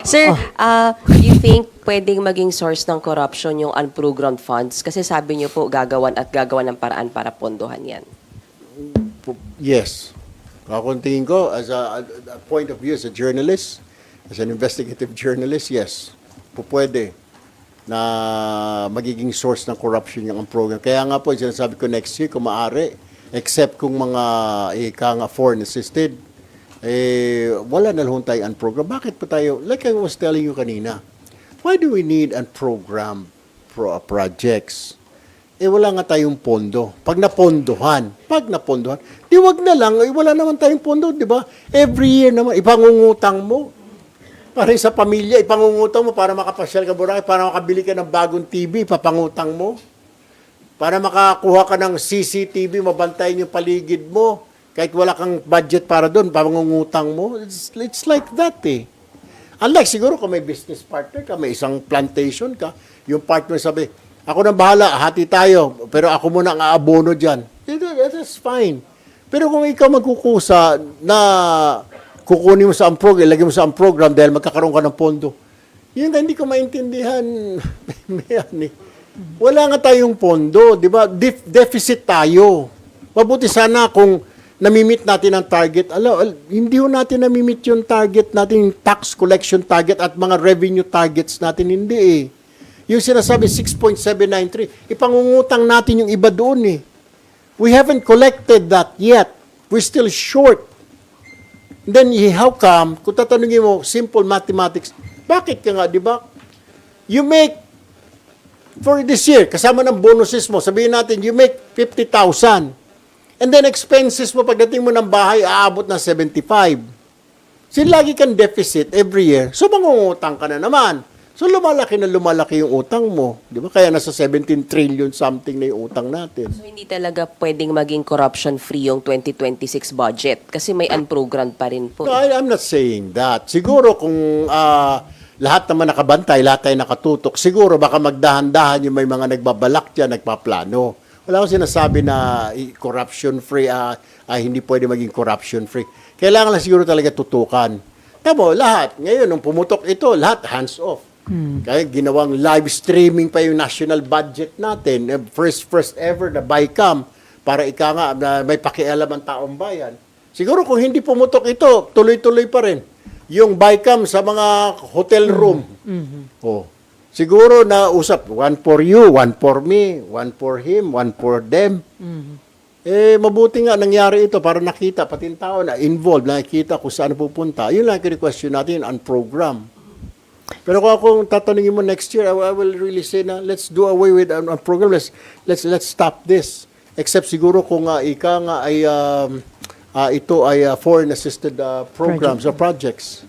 Sir, you think pwedeng maging source ng corruption yung unprogrammed funds? Kasi sabi niyo po, gagawan ng paraan para pondohan yan. Yes. Kung tingin ko, as a point of view as a journalist, as an investigative journalist, yes. Pwede na magiging source ng corruption yung program. Kaya nga po, sinasabi ko next year, kung maaari, except kung mga foreign assisted, wala na lang tayong unprogram. Bakit pa tayo, like I was telling you kanina, why do we need unprogrammed projects? Wala nga tayong pondo. Pag napondohan, di wag na lang, wala naman tayong pondo, di ba? Every year naman, ipangungutang mo. Para sa pamilya, ipangungutang mo para makapasyal ka Boracay, para makabili ka ng bagong TV, ipapangutang mo. Para makakuha ka ng CCTV, mabantayan yung paligid mo. Kahit wala kang budget para doon, pangungutang mo. It's like that eh. Unlike siguro kung may business partner ka, may isang plantation ka, yung partner sabi, ako na bahala, hati tayo, pero ako muna ang aabono dyan. That's fine. Pero kung ikaw magkukusa na kukunin mo sa program, ilagay mo sa program dahil magkakaroon ka ng pondo, yun hindi ko maintindihan. Wala nga tayong pondo, di ba? Deficit tayo. Mabuti sana kung namimit natin ang target. Hindi ho natin namimit yung target natin, yung tax collection target at mga revenue targets natin, hindi eh. Yung sinasabi 6.793, ipangungutang natin yung iba doon eh. We haven't collected that yet. We're still short. Then, how come, kung tatanungin mo, simple mathematics, bakit ka nga, di ba? You make, for this year, kasama ng bonuses mo, sabihin natin, you make 50,000. And then, expenses mo, pagdating mo ng bahay, aabot ng 75. So, lagi kang deficit every year. So, mangungutang ka na naman. So, lumalaki yung utang mo. Di ba? Kaya nasa 17 trillion something na yung utang natin. So, hindi talaga pwedeng maging corruption-free yung 2026 budget kasi may unprogrammed pa rin po. No, I'm not saying that. Siguro kung lahat naman nakabantay, lahat tayo nakatutok, siguro baka magdahan-dahan yung may mga nagbabalak dyan, nagpaplano. Wala akong sinasabi na corruption-free, hindi pwede maging corruption-free. Kailangan lang siguro talaga tutukan. Tamo, lahat. Ngayon, nung pumutok ito, lahat hands-off. Kaya ginawang live streaming pa yung national budget natin. First ever na BICAM para ika nga na may pakialam ang taong bayan. Siguro kung hindi pumutok ito, tuloy-tuloy pa rin. Yung BICAM sa mga hotel room. Oh. Siguro na usap, one for you, one for me, one for him, one for them. Mabuti nga nangyari ito para nakita, pati yung tao na involved, nakikita kung saan pupunta. Yun lang question natin, unprogram. Pero kung akong tatanungin mo next year, I will really say na let's do away with a program. Let's stop this. Except siguro kung ika nga ay ito ay foreign assisted programs or projects.